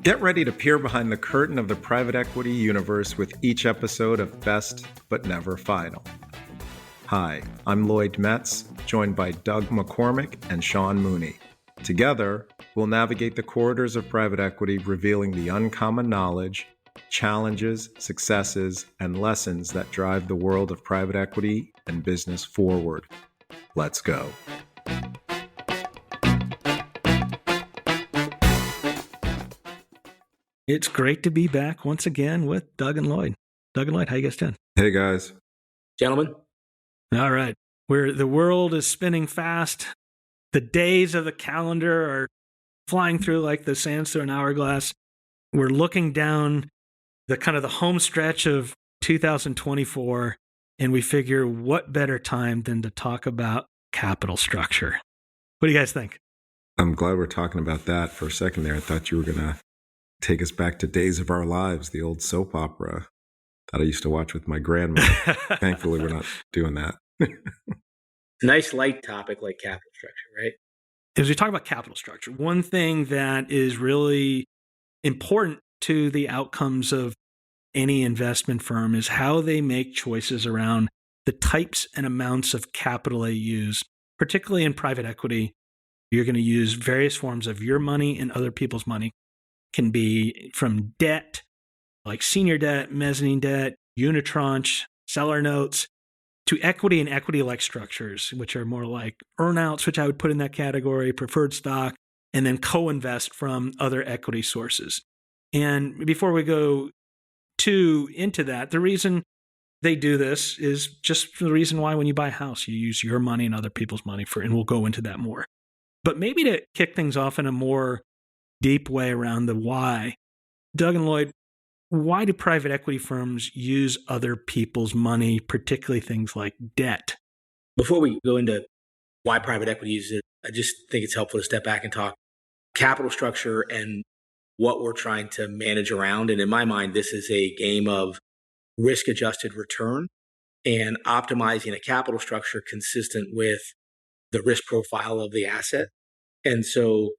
Get ready to peer behind the curtain of the private equity universe with each episode of Best But Never Final. Hi, I'm Lloyd Metz, joined by Doug McCormick and Sean Mooney. Together, we'll navigate the corridors of private equity, revealing the uncommon knowledge, challenges, successes, and lessons that drive the world of private equity and business forward. Let's go. It's great to be back once again with Doug and Lloyd. Doug and Lloyd, how you guys doing? Hey, guys. Gentlemen. All right. The world is spinning fast. The days of the calendar are flying through like the sands through an hourglass. We're looking down the home stretch of 2024, and we figure what better time than to talk about capital structure. What do you guys think? I'm glad we're talking about that for a second there. I thought you were going to take us back to Days of Our Lives, the old soap opera that I used to watch with my grandmother. Thankfully, we're not doing that. Nice light topic like capital structure, right? As we talk about capital structure, one thing that is really important to the outcomes of any investment firm is how they make choices around the types and amounts of capital they use. Particularly in private equity, you're going to use various forms of your money and other people's money. Can be from debt, like senior debt, mezzanine debt, unitranche, seller notes, to equity and equity-like structures, which are more like earnouts, which I would put in that category, preferred stock, and then co-invest from other equity sources. And before we go too into that, the reason they do this is just the reason why when you buy a house, you use your money and other people's money and we'll go into that more. But maybe to kick things off in a more deep way around the why. Doug and Lloyd, why do private equity firms use other people's money, particularly things like debt? Before we go into why private equity uses it, I just think it's helpful to step back and talk capital structure and what we're trying to manage around. And in my mind, this is a game of risk-adjusted return and optimizing a capital structure consistent with the risk profile of the asset. And so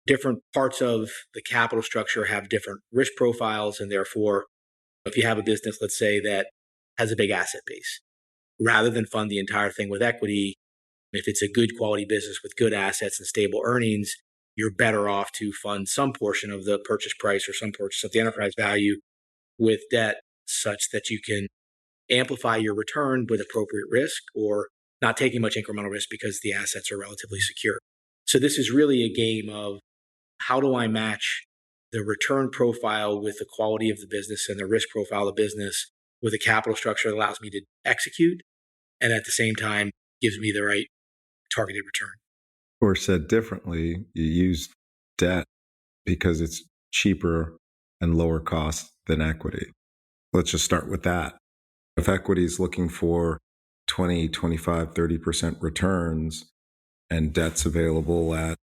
different parts of the capital structure have different risk profiles. And therefore, if you have a business, let's say, that has a big asset base, rather than fund the entire thing with equity, if it's a good quality business with good assets and stable earnings, you're better off to fund some portion of the purchase price or some portion of the enterprise value with debt such that you can amplify your return with appropriate risk or not taking much incremental risk because the assets are relatively secure. So this is really a game of how do I match the return profile with the quality of the business and the risk profile of the business with a capital structure that allows me to execute and at the same time gives me the right targeted return. Or said differently, you use debt because it's cheaper and lower cost than equity. Let's just start with that. If equity is looking for 20, 25, 30% returns and debt's available at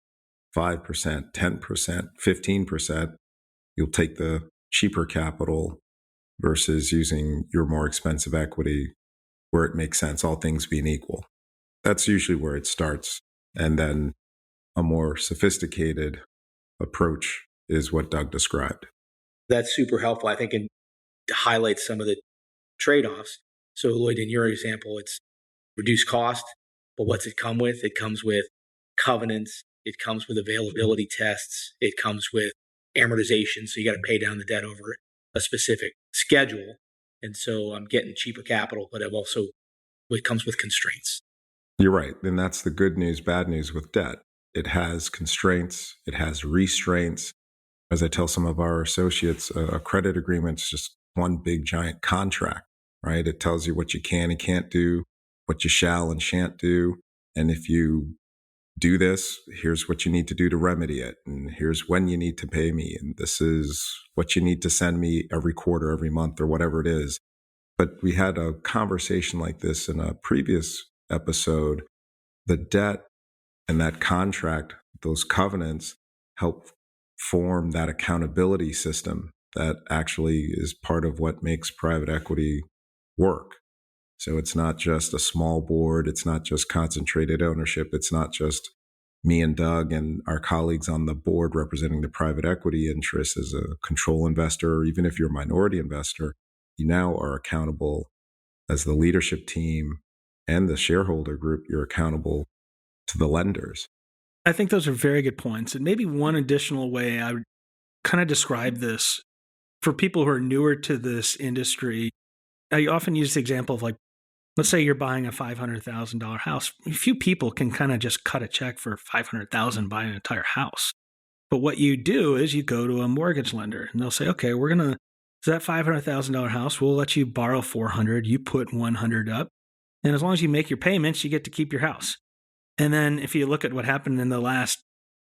5%, 10%, 15%, you'll take the cheaper capital versus using your more expensive equity where it makes sense, all things being equal. That's usually where it starts. And then a more sophisticated approach is what Doug described. That's super helpful, I think, and to highlight some of the trade-offs. So Lloyd, in your example, it's reduced cost, but what's it come with? It comes with covenants. It comes with availability tests. It comes with amortization. So you got to pay down the debt over a specific schedule. And so I'm getting cheaper capital, but it comes with constraints. You're right. And that's the good news, bad news with debt. It has constraints. It has restraints. As I tell some of our associates, a credit agreement is just one big giant contract, right? It tells you what you can and can't do, what you shall and shan't do. And if you do this, here's what you need to do to remedy it. And here's when you need to pay me. And this is what you need to send me every quarter, every month, or whatever it is. But we had a conversation like this in a previous episode. The debt and that contract, those covenants help form that accountability system that actually is part of what makes private equity work. So it's not just a small board. It's not just concentrated ownership. It's not just me and Doug and our colleagues on the board representing the private equity interests as a control investor, or even if you're a minority investor, you now are accountable as the leadership team and the shareholder group, you're accountable to the lenders. I think those are very good points. And maybe one additional way I would kind of describe this for people who are newer to this industry, I often use the example of like, let's say you're buying a $500,000 house. A few people can kind of just cut a check for $500,000, buy an entire house. But what you do is you go to a mortgage lender and they'll say, okay, we're going to, that $500,000 house, we'll let you borrow 400, you put 100 up. And as long as you make your payments, you get to keep your house. And then if you look at what happened in the last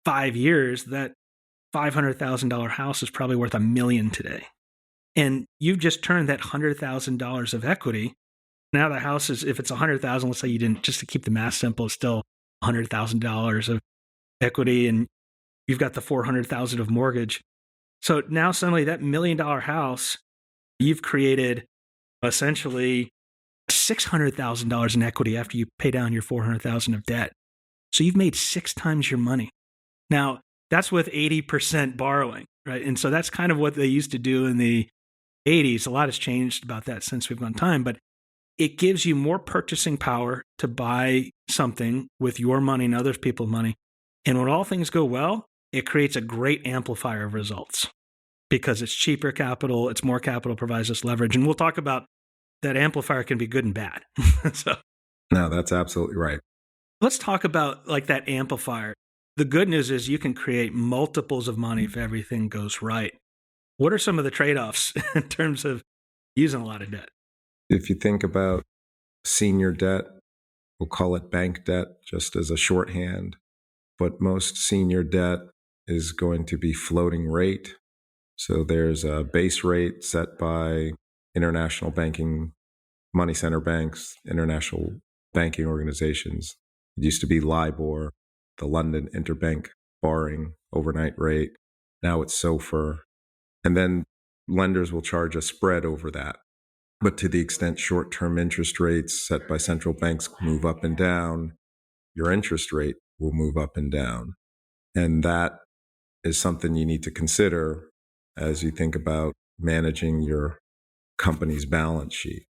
5 years, that $500,000 house is probably worth $1 million today. And you've just turned that $100,000 of equity. Now the house is, if it's $100,000, let's say you didn't, just to keep the math simple, it's still $100,000 of equity, and you've got the $400,000 of mortgage. So now suddenly that $1 million house, you've created essentially $600,000 in equity after you pay down your $400,000 of debt. So you've made 6 times your money. Now that's with 80% borrowing, right? And so that's kind of what they used to do in the 80s. A lot has changed about that since we've gone time, but it gives you more purchasing power to buy something with your money and other people's money. And when all things go well, it creates a great amplifier of results because it's cheaper capital, it's more capital, provides us leverage. And we'll talk about that amplifier can be good and bad. No, that's absolutely right. Let's talk about like that amplifier. The good news is you can create multiples of money if everything goes right. What are some of the trade-offs in terms of using a lot of debt? If you think about senior debt, we'll call it bank debt just as a shorthand, but most senior debt is going to be floating rate. So there's a base rate set by international banking, money center banks, international banking organizations. It used to be LIBOR, the London Interbank Borrowing Overnight Rate. Now it's SOFR. And then lenders will charge a spread over that. But to the extent short-term interest rates set by central banks move up and down, your interest rate will move up and down. And that is something you need to consider as you think about managing your company's balance sheet.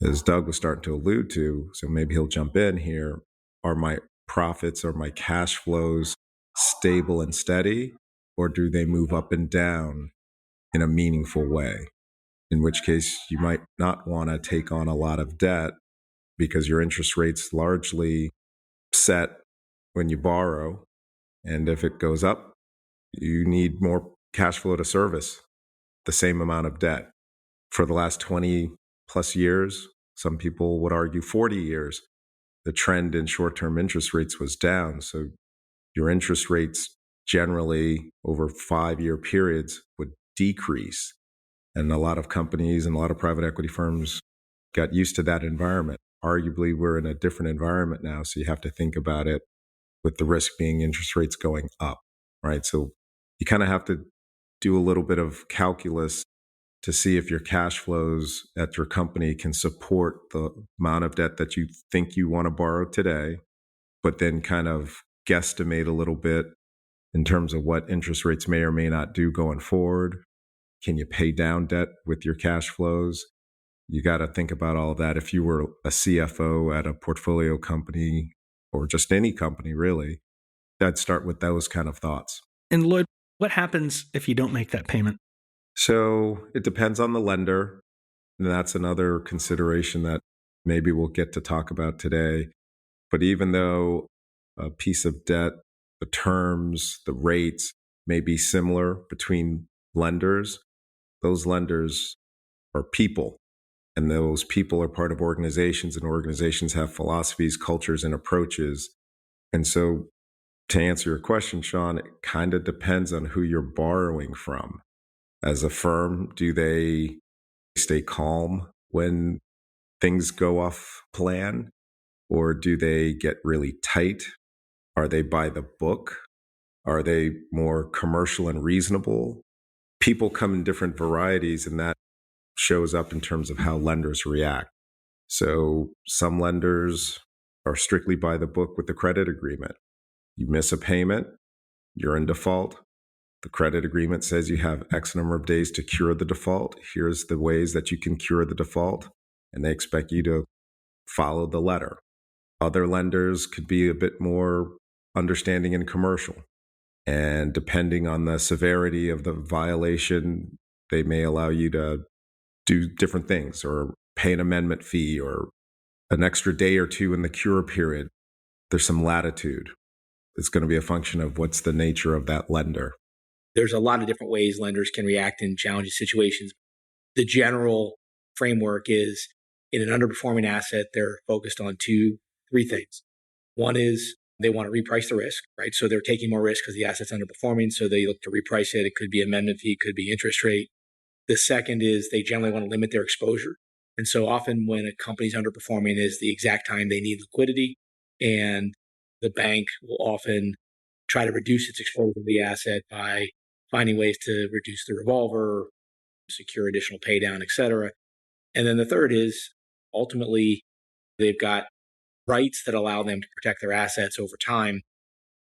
As Doug was starting to allude to, so maybe he'll jump in here, are my profits or my cash flows stable and steady, or do they move up and down in a meaningful way? In which case you might not want to take on a lot of debt because your interest rate's largely set when you borrow. And if it goes up, you need more cash flow to service the same amount of debt. For the last 20 plus years, some people would argue 40 years, the trend in short-term interest rates was down. So your interest rates generally over 5-year periods would decrease. And a lot of companies and a lot of private equity firms got used to that environment. Arguably, we're in a different environment now, so you have to think about it with the risk being interest rates going up, right? So you kind of have to do a little bit of calculus to see if your cash flows at your company can support the amount of debt that you think you want to borrow today, but then kind of guesstimate a little bit in terms of what interest rates may or may not do going forward. Can you pay down debt with your cash flows? You got to think about all of that. If you were a CFO at a portfolio company or just any company, really, I'd start with those kind of thoughts. And Lloyd, what happens if you don't make that payment? So it depends on the lender. And that's another consideration that maybe we'll get to talk about today. But even though a piece of debt, the terms, the rates may be similar between lenders, those lenders are people, and those people are part of organizations, and organizations have philosophies, cultures, and approaches. And so to answer your question, Sean, it kind of depends on who you're borrowing from. As a firm, do they stay calm when things go off plan, or do they get really tight? Are they by the book? Are they more commercial and reasonable? People come in different varieties, and that shows up in terms of how lenders react. So some lenders are strictly by the book with the credit agreement. You miss a payment, you're in default. The credit agreement says you have X number of days to cure the default. Here's the ways that you can cure the default. And they expect you to follow the letter. Other lenders could be a bit more understanding and commercial. And depending on the severity of the violation, they may allow you to do different things or pay an amendment fee or an extra day or two in the cure period. There's some latitude. It's going to be a function of what's the nature of that lender. There's a lot of different ways lenders can react in challenging situations. The general framework is in an underperforming asset, they're focused on three things. One is they want to reprice the risk, right? So they're taking more risk because the asset's underperforming. So they look to reprice it. It could be amendment fee, it could be interest rate. The second is they generally want to limit their exposure. And so often when a company's underperforming is the exact time they need liquidity. And the bank will often try to reduce its exposure to the asset by finding ways to reduce the revolver, secure additional pay down, et cetera. And then the third is ultimately they've got rights that allow them to protect their assets over time.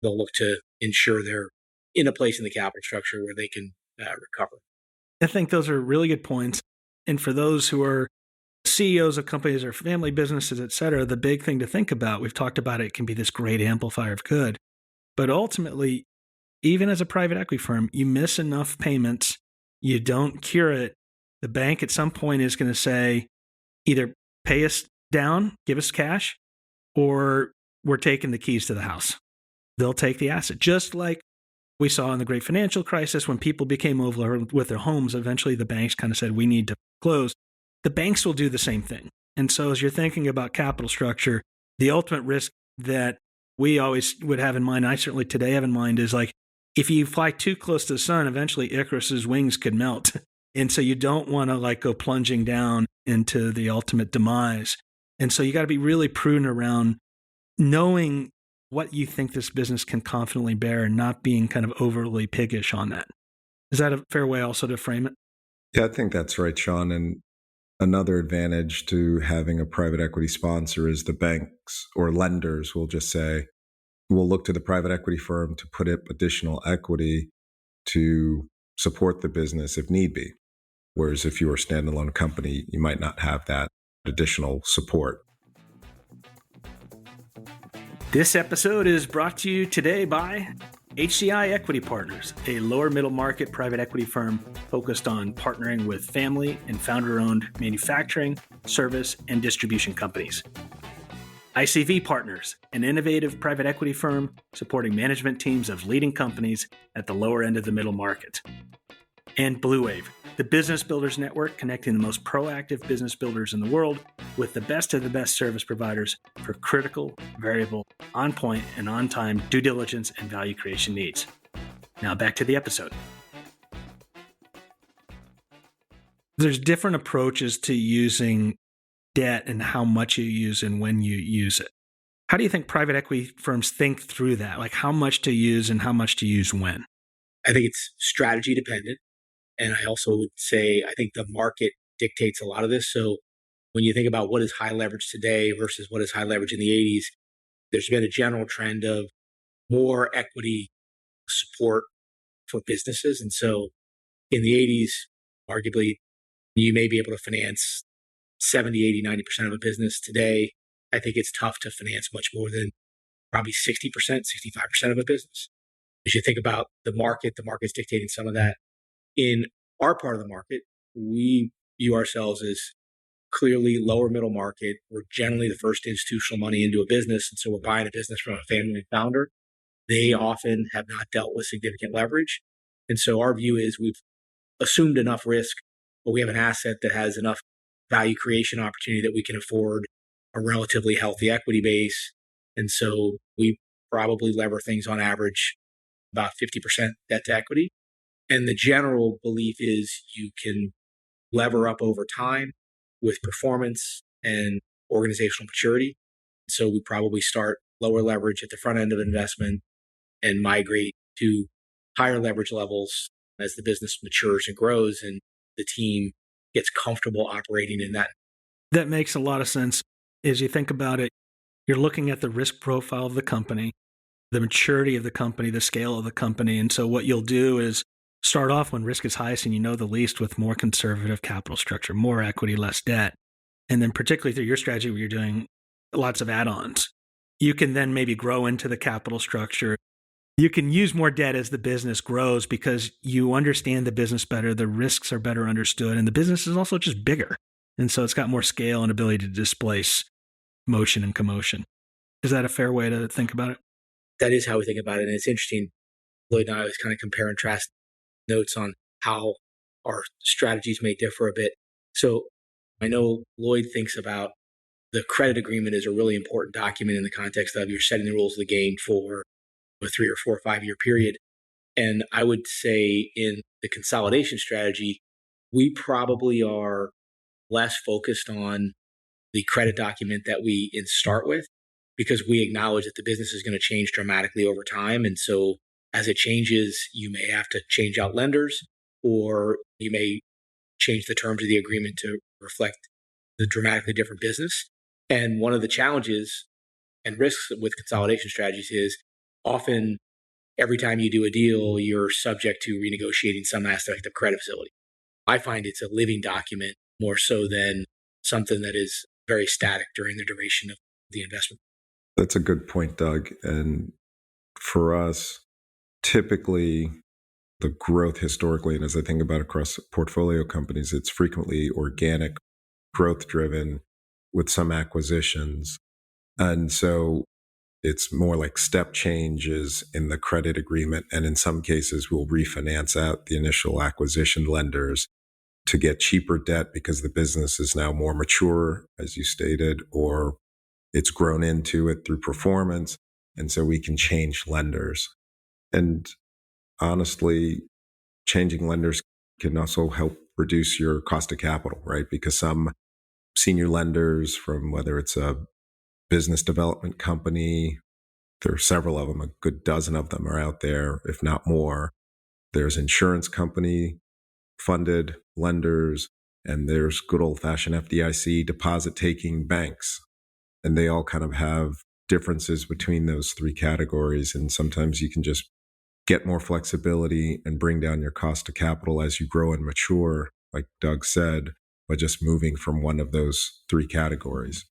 They'll look to ensure they're in a place in the capital structure where they can recover. I think those are really good points. And for those who are CEOs of companies or family businesses, et cetera, the big thing to think about, we've talked about it can be this great amplifier of good. But ultimately, even as a private equity firm, you miss enough payments, you don't cure it, the bank at some point is going to say, either pay us down, give us cash, or we're taking the keys to the house. They'll take the asset. Just like we saw in the great financial crisis when people became over with their homes, eventually the banks kind of said, we need to close. The banks will do the same thing. And so as you're thinking about capital structure, the ultimate risk that we always would have in mind, I certainly today have in mind, is like, if you fly too close to the sun, eventually Icarus's wings could melt. And so you don't want to like go plunging down into the ultimate demise. And so you got to be really prudent around knowing what you think this business can confidently bear and not being kind of overly piggish on that. Is that a fair way also to frame it? Yeah, I think that's right, Sean. And another advantage to having a private equity sponsor is the banks or lenders will just say, we'll look to the private equity firm to put up additional equity to support the business if need be. Whereas if you were a standalone company, you might not have that additional support. This episode is brought to you today by HCI Equity Partners, a lower middle market private equity firm focused on partnering with family and founder-owned manufacturing, service, and distribution companies. ICV Partners, an innovative private equity firm supporting management teams of leading companies at the lower end of the middle market. And Blue Wave, the business builders network connecting the most proactive business builders in the world with the best of the best service providers for critical, variable, on-point, and on-time due diligence and value creation needs. Now back to the episode. There's different approaches to using debt and how much you use and when you use it. How do you think private equity firms think through that? Like how much to use and how much to use when? I think it's strategy dependent. And I also would say, I think the market dictates a lot of this. So when you think about what is high leverage today versus what is high leverage in the 80s, there's been a general trend of more equity support for businesses. And so in the 80s, arguably, you may be able to finance 70, 80, 90% of a business. Today, I think it's tough to finance much more than probably 60%, 65% of a business. As you think about the market's dictating some of that. In our part of the market, we view ourselves as clearly lower middle market. We're generally the first institutional money into a business. And so we're buying a business from a family and founder. They often have not dealt with significant leverage. And so our view is we've assumed enough risk, but we have an asset that has enough value creation opportunity that we can afford a relatively healthy equity base. And so we probably lever things on average about 50% debt to equity. And the general belief is you can lever up over time with performance and organizational maturity. So we probably start lower leverage at the front end of investment and migrate to higher leverage levels as the business matures and grows and the team gets comfortable operating in that. That makes a lot of sense. As you think about it, you're looking at the risk profile of the company. the maturity of the company, the scale of the company. And so what you'll do is start off when risk is highest and you know the least with more conservative capital structure, more equity, less debt. And then particularly through your strategy where you're doing lots of add-ons, you can then maybe grow into the capital structure. You can use more debt as the business grows because you understand the business better, the risks are better understood, and the business is also just bigger. And so it's got more scale and ability to displace motion and commotion. Is that a fair way to think about it? That is how we think about it. And it's interesting. Lloyd and I always kind of compare and contrast notes on how our strategies may differ a bit. So I know Lloyd thinks about the credit agreement is a really important document in the context of you're setting the rules of the game for a 3 or 4 or 5 year period. And I would say in the consolidation strategy, we probably are less focused on the credit document that we start with because we acknowledge that the business is going to change dramatically over time. And so as it changes, you may have to change out lenders or you may change the terms of the agreement to reflect the dramatically different business. And one of the challenges and risks with consolidation strategies is often every time you do a deal, you're subject to renegotiating some aspect of credit facility. I find it's a living document more so than something that is very static during the duration of the investment. That's a good point, Doug. And for us, typically the growth historically, and as I think about across portfolio companies, it's frequently organic, growth driven with some acquisitions. And so it's more like step changes in the credit agreement. And in some cases, we'll refinance out the initial acquisition lenders to get cheaper debt because the business is now more mature, as you stated, or it's grown into it through performance. And so we can change lenders. And honestly, changing lenders can also help reduce your cost of capital, right? Because some senior lenders from whether it's a business development company, there are several of them, a good dozen of them are out there, if not more. There's insurance company funded lenders, and there's good old fashioned FDIC deposit taking banks. And they all kind of have differences between those three categories. And sometimes you can just get more flexibility and bring down your cost of capital as you grow and mature, like Doug said, by just moving from one of those three categories.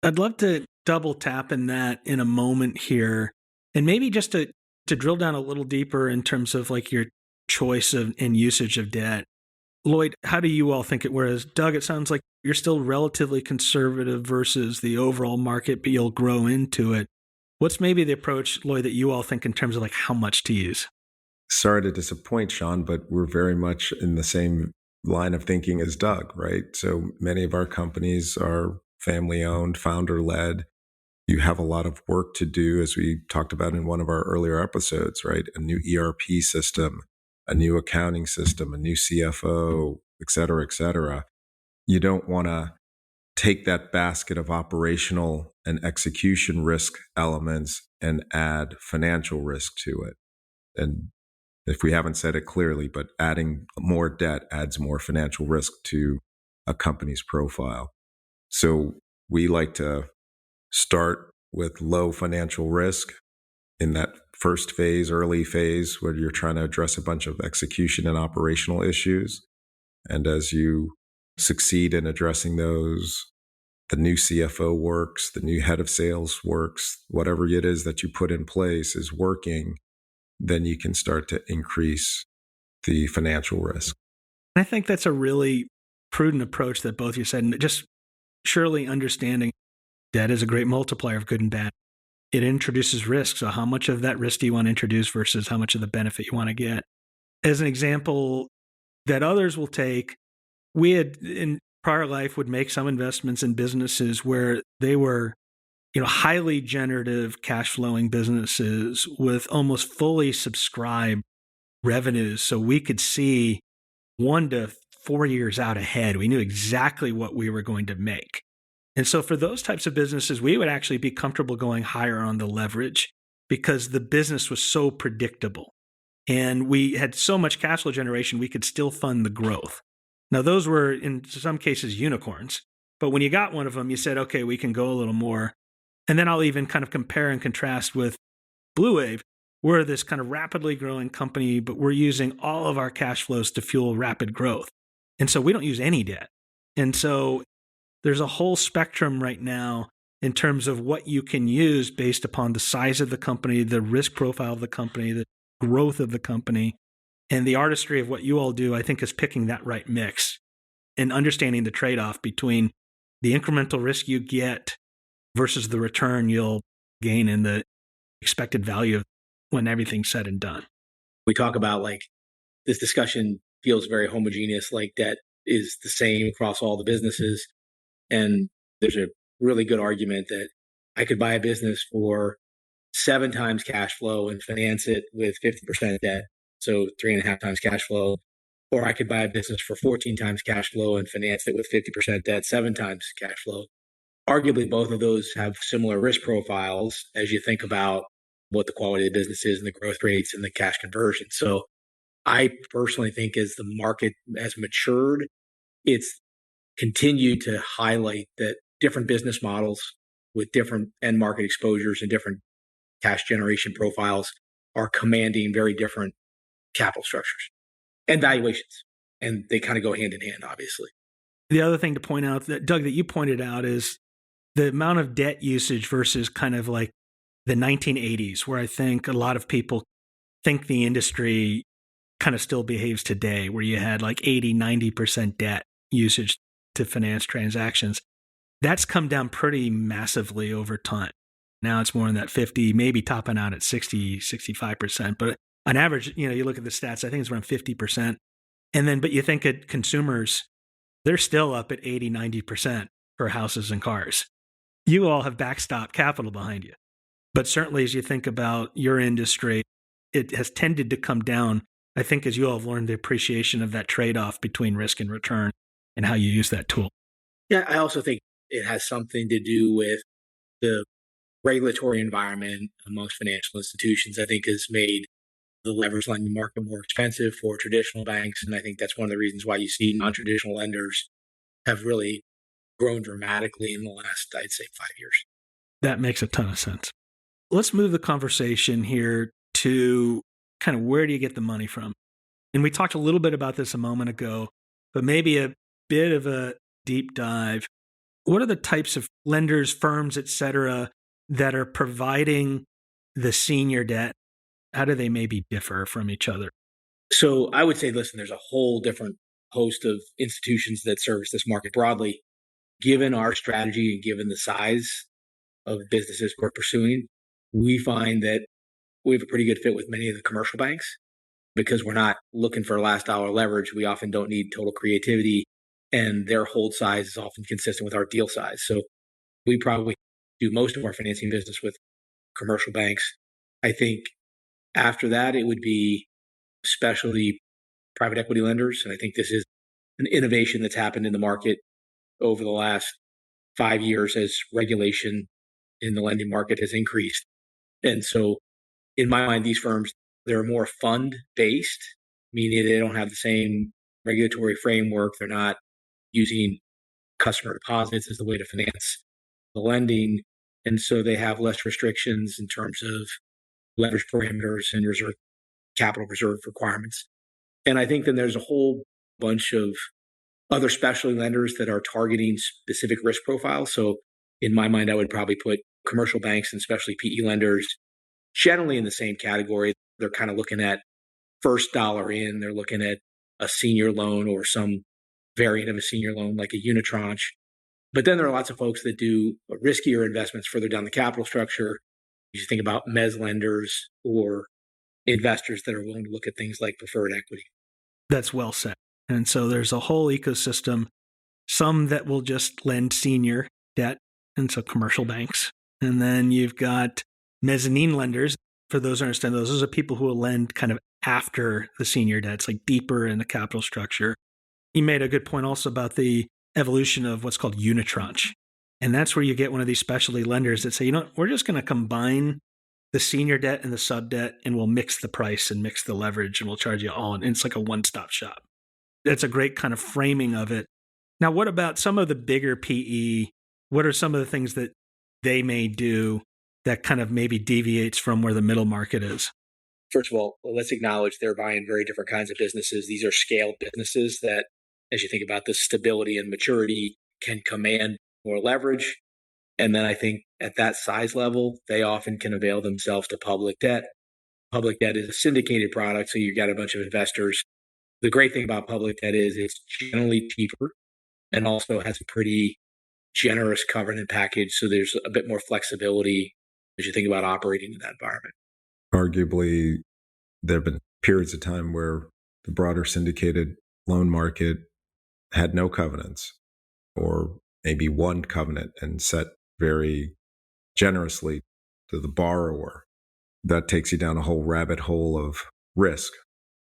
I'd love to double tap in that in a moment here. And maybe just to drill down a little deeper in terms of like your choice of and usage of debt. Lloyd, how do you all think it? Whereas Doug, it sounds like you're still relatively conservative versus the overall market, but you'll grow into it. What's maybe the approach, Lloyd, that you all think in terms of like how much to use? Sorry to disappoint, Sean, but we're very much in the same line of thinking as Doug, right? So many of our companies are family owned, founder led. You have a lot of work to do, as we talked about in one of our earlier episodes, right? A new ERP system, a new accounting system, a new CFO, et cetera, et cetera. You don't want to take that basket of operational and execution risk elements and add financial risk to it. And if we haven't said it clearly, but adding more debt adds more financial risk to a company's profile. So we like to start with low financial risk in that first phase, early phase, where you're trying to address a bunch of execution and operational issues. And as you succeed in addressing those, the new CFO works, the new head of sales works, whatever it is that you put in place is working, then you can start to increase the financial risk. I think that's a really prudent approach that both of you said, and just surely understanding debt is a great multiplier of good and bad. It introduces risk. So how much of that risk do you want to introduce versus how much of the benefit you want to get? As an example that others will take, we had in prior life would make some investments in businesses where they were, highly generative cash flowing businesses with almost fully subscribed revenues. So we could see 1 to 4 years out ahead. We knew exactly what we were going to make. And so for those types of businesses, we would actually be comfortable going higher on the leverage because the business was so predictable. And we had so much cash flow generation, we could still fund the growth. Now, those were, in some cases, unicorns. But when you got one of them, you said, okay, we can go a little more. And then I'll even kind of compare and contrast with Blue Wave, we're this kind of rapidly growing company, but we're using all of our cash flows to fuel rapid growth. And so we don't use any debt. And so there's a whole spectrum right now in terms of what you can use based upon the size of the company, the risk profile of the company, the growth of the company. And the artistry of what you all do, I think, is picking that right mix and understanding the trade-off between the incremental risk you get versus the return you'll gain in the expected value when everything's said and done. We talk about like this discussion feels very homogeneous, like debt is the same across all the businesses. And there's a really good argument that I could buy a business for 7 times cash flow and finance it with 50% debt, so 3.5 times cash flow. Or I could buy a business for 14 times cash flow and finance it with 50% debt, 7 times cash flow. Arguably, both of those have similar risk profiles as you think about what the quality of the business is and the growth rates and the cash conversion. So I personally think as the market has matured, it's continued to highlight that different business models with different end market exposures and different cash generation profiles are commanding very different capital structures and valuations. And they kind of go hand in hand, obviously. The other thing to point out that, Doug, that you pointed out is the amount of debt usage versus kind of like the 1980s, where I think a lot of people think the industry kind of still behaves today, where you had like 80, 90% debt usage to finance transactions. That's come down pretty massively over time. Now it's more in that 50, maybe topping out at 60, 65%. But on average, you look at the stats, I think it's around 50%. And then, but you think at consumers, they're still up at 80, 90% for houses and cars. You all have backstop capital behind you. But certainly as you think about your industry, it has tended to come down, I think, as you all have learned the appreciation of that trade-off between risk and return and how you use that tool. Yeah, I also think it has something to do with the regulatory environment amongst financial institutions. I think has made the leveraged lending market more expensive for traditional banks. And I think that's one of the reasons why you see non-traditional lenders have really grown dramatically in the last, I'd say, 5 years. That makes a ton of sense. Let's move the conversation here to kind of where do you get the money from? And we talked a little bit about this a moment ago, but maybe a bit of a deep dive. What are the types of lenders, firms, et cetera, that are providing the senior debt? How do they maybe differ from each other? So I would say, listen, there's a whole different host of institutions that service this market broadly. Given our strategy and given the size of businesses we're pursuing, we find that we have a pretty good fit with many of the commercial banks because we're not looking for last dollar leverage. We often don't need total creativity, and their hold size is often consistent with our deal size. So we probably do most of our financing business with commercial banks. I think after that, it would be specialty private equity lenders. And I think this is an innovation that's happened in the market over the last 5 years as regulation in the lending market has increased. And so in my mind, these firms, they're more fund-based, meaning they don't have the same regulatory framework. They're not using customer deposits as the way to finance the lending. And so they have less restrictions in terms of leverage parameters and capital reserve requirements. And I think then there's a whole bunch of other specialty lenders that are targeting specific risk profiles. So in my mind, I would probably put commercial banks and especially PE lenders generally in the same category. They're kind of looking at first dollar in. They're looking at a senior loan or some variant of a senior loan like a unitranche. But then there are lots of folks that do riskier investments further down the capital structure. You think about mezz lenders or investors that are willing to look at things like preferred equity. That's well said. And so there's a whole ecosystem, some that will just lend senior debt, and so commercial banks. And then you've got mezzanine lenders. For those who understand those are people who will lend kind of after the senior debt. It's like deeper in the capital structure. You made a good point also about the evolution of what's called unitranche. And that's where you get one of these specialty lenders that say, we're just going to combine the senior debt and the sub debt, and we'll mix the price and mix the leverage, and we'll charge you all. And it's like a one-stop shop. That's a great kind of framing of it. Now, what about some of the bigger PE? What are some of the things that they may do that kind of maybe deviates from where the middle market is? First of all, let's acknowledge they're buying very different kinds of businesses. These are scaled businesses that, as you think about the stability and maturity, can command more leverage. And then I think at that size level, they often can avail themselves to public debt. Public debt is a syndicated product, so you've got a bunch of investors. The great thing about public debt is it's generally cheaper and also has a pretty generous covenant package. So there's a bit more flexibility as you think about operating in that environment. Arguably, there have been periods of time where the broader syndicated loan market had no covenants, or maybe one covenant and set very generously to the borrower. That takes you down a whole rabbit hole of risk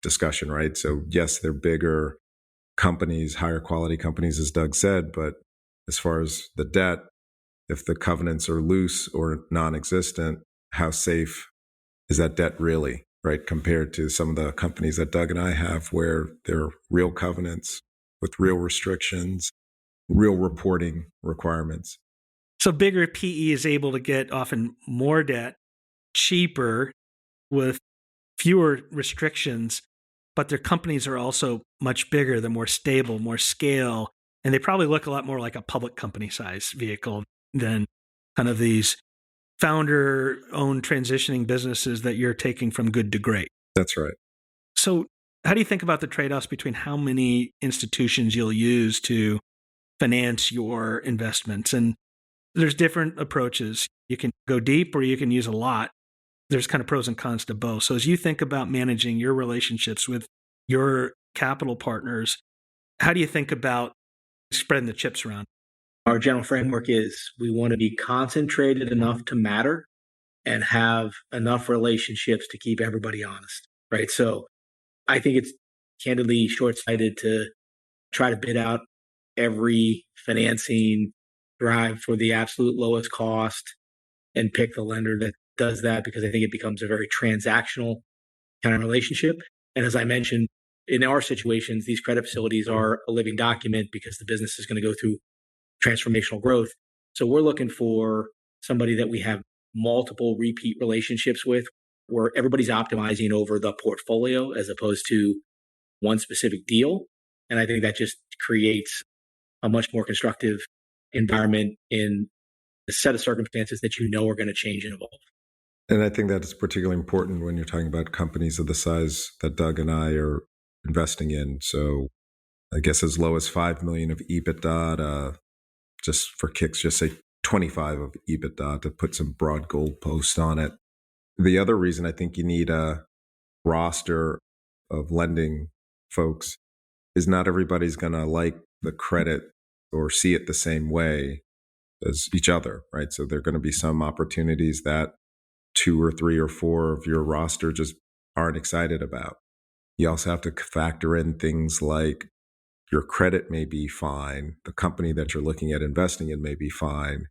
discussion, right? So yes, they're bigger companies, higher quality companies, as Doug said, but as far as the debt, if the covenants are loose or non-existent, how safe is that debt really, right? Compared to some of the companies that Doug and I have where there are real covenants with real restrictions, real reporting requirements. So bigger PE is able to get often more debt, cheaper, with fewer restrictions, but their companies are also much bigger, they're more stable, more scale, and they probably look a lot more like a public company size vehicle than kind of these founder-owned transitioning businesses that you're taking from good to great. That's right. So how do you think about the trade-offs between how many institutions you'll use to finance your investments? And there's different approaches. You can go deep or you can use a lot. There's kind of pros and cons to both. So as you think about managing your relationships with your capital partners, how do you think about spreading the chips around? Our general framework is we want to be concentrated enough to matter and have enough relationships to keep everybody honest, right? So I think it's candidly short-sighted to try to bid out every financing, drive for the absolute lowest cost, and pick the lender that does that, because I think it becomes a very transactional kind of relationship. And as I mentioned, in our situations, these credit facilities are a living document because the business is going to go through transformational growth. So we're looking for somebody that we have multiple repeat relationships with, where everybody's optimizing over the portfolio as opposed to one specific deal. And I think that just creates a much more constructive environment in a set of circumstances that you know are going to change and evolve. And I think that is particularly important when you're talking about companies of the size that Doug and I are investing in. So I guess as low as 5 million of EBITDA to, just for kicks, just say 25 of EBITDA to put some broad goalposts on it. The other reason I think you need a roster of lending folks is not everybody's going to like the credit or see it the same way as each other, right? So there are going to be some opportunities that 2 or 3 or 4 of your roster just aren't excited about. You also have to factor in things like your credit may be fine, the company that you're looking at investing in may be fine,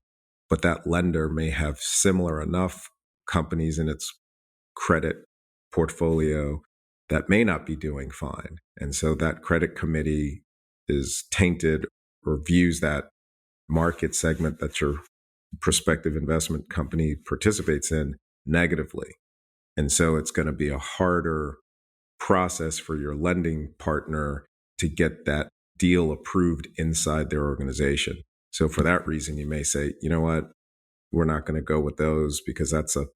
but that lender may have similar enough companies in its credit portfolio that may not be doing fine. And so that credit committee is tainted or views that market segment that your prospective investment company participates in negatively. And so it's going to be a harder process for your lending partner to get that deal approved inside their organization. So for that reason, you may say, you know what, we're not going to go with those because that's a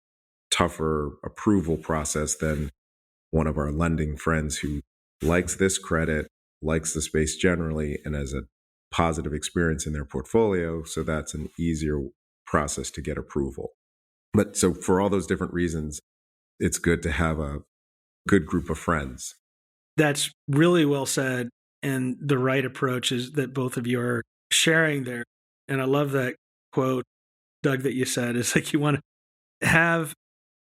tougher approval process than one of our lending friends who likes this credit, likes the space generally, and has a positive experience in their portfolio. So that's an easier process to get approval. But so for all those different reasons, it's good to have a good group of friends. That's really well said. And the right approach is that both of you are sharing there. And I love that quote, Doug, that you said is like you want to have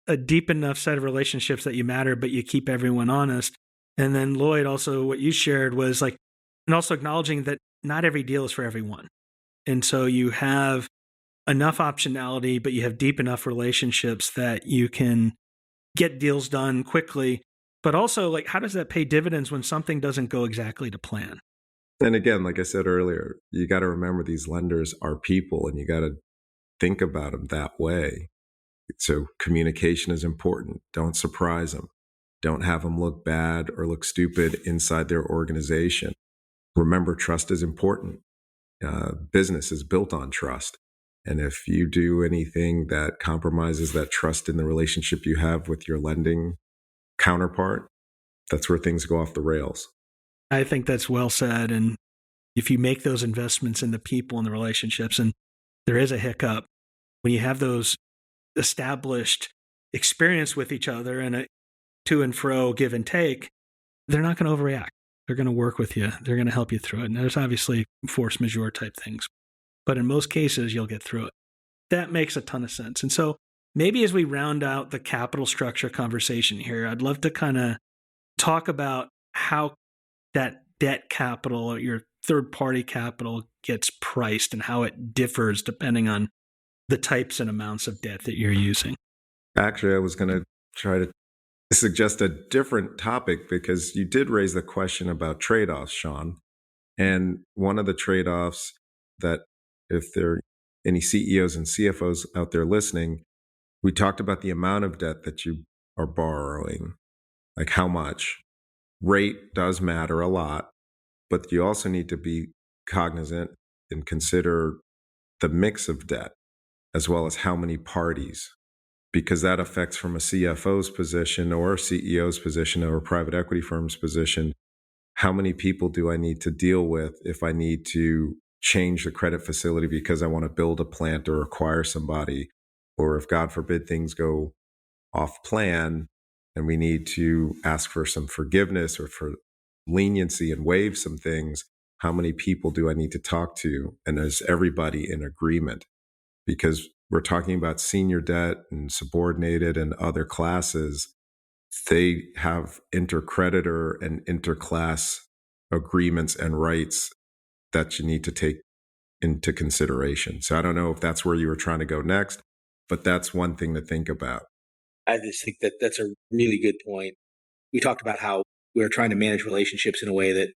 a deep enough set of relationships that you matter, but you keep everyone honest. And then Lloyd, also what you shared was like, and also acknowledging that not every deal is for everyone. And so you have enough optionality, but you have deep enough relationships that you can get deals done quickly. But also, like, how does that pay dividends when something doesn't go exactly to plan? And again, like I said earlier, you got to remember these lenders are people and you got to think about them that way. So communication is important. Don't surprise them. Don't have them look bad or look stupid inside their organization. Remember, trust is important. Business is built on trust. And if you do anything that compromises that trust in the relationship you have with your lending counterpart, that's where things go off the rails. I think that's well said. And if you make those investments in the people and the relationships, and there is a hiccup, when you have those established experience with each other and a to and fro give and take, they're not going to overreact. They're going to work with you. They're going to help you through it. And there's obviously force majeure type things, but in most cases, you'll get through it. That makes a ton of sense. And so maybe as we round out the capital structure conversation here, I'd love to kind of talk about how that debt capital or your third-party capital gets priced and how it differs depending on the types and amounts of debt that you're using. Actually, I was going to try to suggest a different topic because you did raise the question about trade-offs, Sean. And one of the trade-offs that if there are any CEOs and CFOs out there listening, we talked about the amount of debt that you are borrowing, like how much. Rate does matter a lot, but you also need to be cognizant and consider the mix of debt as well as how many parties, because that affects from a CFO's position or a CEO's position or a private equity firm's position. How many people do I need to deal with if I need to change the credit facility because I want to build a plant or acquire somebody, or if God forbid things go off plan and we need to ask for some forgiveness or for leniency and waive some things, how many people do I need to talk to? And is everybody in agreement? Because we're talking about senior debt and subordinated and other classes. They have intercreditor and interclass agreements and rights that you need to take into consideration. So I don't know if that's where you were trying to go next, but that's one thing to think about. I just think that that's a really good point. We talked about how we're trying to manage relationships in a way that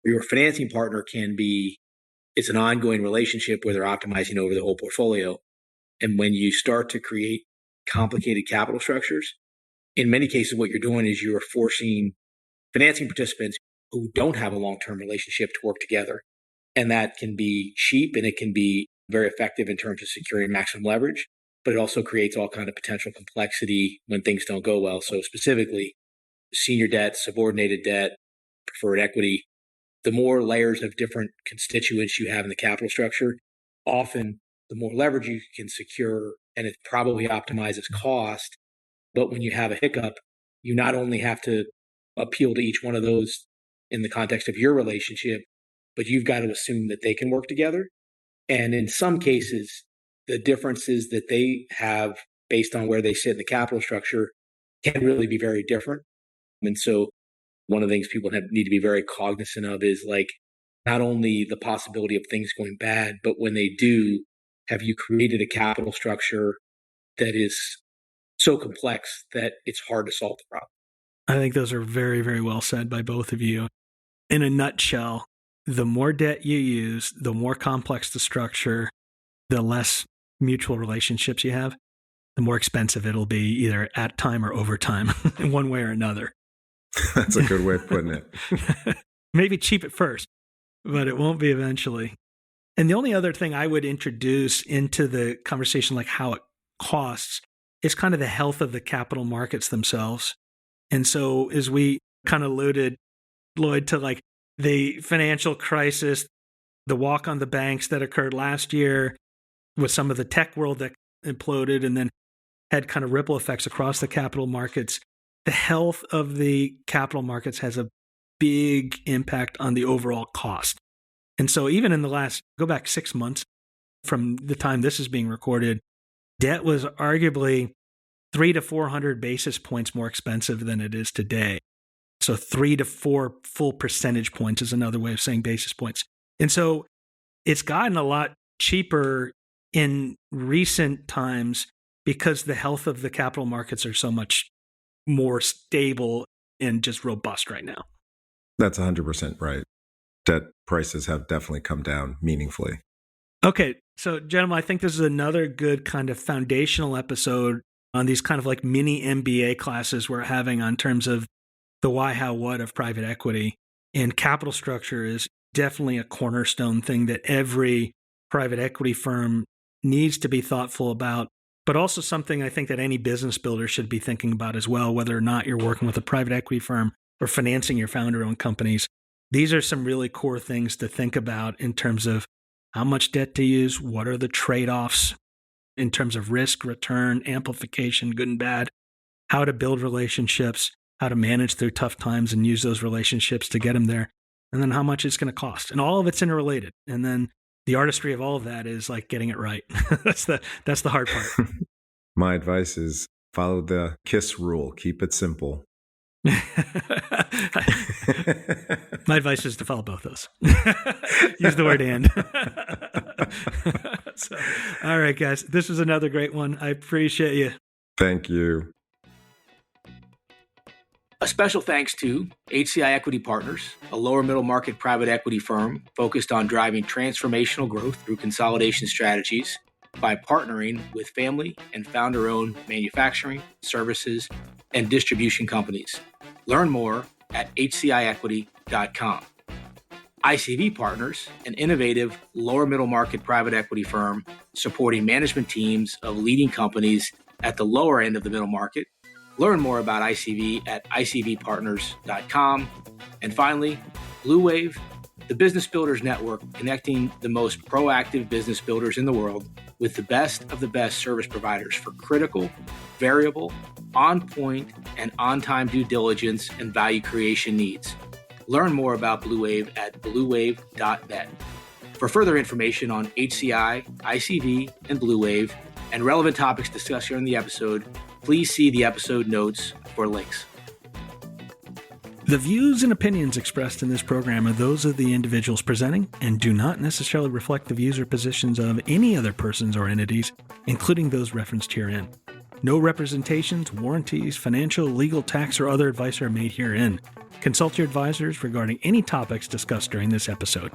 your financing partner can be, it's an ongoing relationship where they're optimizing over the whole portfolio. And when you start to create complicated capital structures, in many cases, what you're doing is you're forcing financing participants who don't have a long-term relationship to work together. And that can be cheap and it can be very effective in terms of securing maximum leverage, but it also creates all kind of potential complexity when things don't go well. So specifically, senior debt, subordinated debt, preferred equity, the more layers of different constituents you have in the capital structure, often the more leverage you can secure, and it probably optimizes cost. But when you have a hiccup, you not only have to appeal to each one of those in the context of your relationship, but you've got to assume that they can work together. And in some cases, the differences that they have based on where they sit in the capital structure can really be very different. And so one of the things people need to be very cognizant of is like not only the possibility of things going bad, but when they do, have you created a capital structure that is so complex that it's hard to solve the problem? I think those are very, very well said by both of you. In a nutshell, the more debt you use, the more complex the structure, the less mutual relationships you have, the more expensive it'll be either at time or over time in one way or another. That's a good way of putting it. Maybe cheap at first, but it won't be eventually. And the only other thing I would introduce into the conversation, like how it costs, is kind of the health of the capital markets themselves. And so as we kind of alluded, Lloyd, to like the financial crisis, the walk on the banks that occurred last year with some of the tech world that imploded and then had kind of ripple effects across the capital markets. The health of the capital markets has a big impact on the overall cost. And so even in the last, go back 6 months from the time this is being recorded, debt was arguably 300 to 400 basis points more expensive than it is today. So 3 to 4 full percentage points is another way of saying basis points. And so it's gotten a lot cheaper in recent times because the health of the capital markets are so much more stable and just robust right now. That's 100% right. Debt prices have definitely come down meaningfully. Okay, so gentlemen, I think this is another good kind of foundational episode on these kind of like mini MBA classes we're having on terms of the why, how, what of private equity. And capital structure is definitely a cornerstone thing that every private equity firm needs to be thoughtful about, but also something I think that any business builder should be thinking about as well, whether or not you're working with a private equity firm or financing your founder-owned companies. These are some really core things to think about in terms of how much debt to use, what are the trade-offs in terms of risk, return, amplification, good and bad, how to build relationships, how to manage through tough times and use those relationships to get them there, and then how much it's going to cost. And all of it's interrelated. And then the artistry of all of that is like getting it right. That's the hard part. My advice is follow the KISS rule. Keep it simple. My advice is to follow both those. Use the word and. So, all right, guys. This was another great one. I appreciate you. Thank you. A special thanks to HCI Equity Partners, a lower middle market private equity firm focused on driving transformational growth through consolidation strategies by partnering with family and founder-owned manufacturing, services, and distribution companies. Learn more at hciequity.com. ICV Partners, an innovative lower middle market private equity firm supporting management teams of leading companies at the lower end of the middle market. Learn more about ICV at icvpartners.com. And finally, Blue Wave, the Business Builders Network, connecting the most proactive business builders in the world with the best of the best service providers for critical, variable, on-point, and on-time due diligence and value creation needs. Learn more about Blue Wave at bluewave.net. For further information on HCI, ICV, and Blue Wave, and relevant topics discussed here in the episode, please see the episode notes for links. The views and opinions expressed in this program are those of the individuals presenting and do not necessarily reflect the views or positions of any other persons or entities, including those referenced herein. No representations, warranties, financial, legal, tax, or other advice are made herein. Consult your advisors regarding any topics discussed during this episode.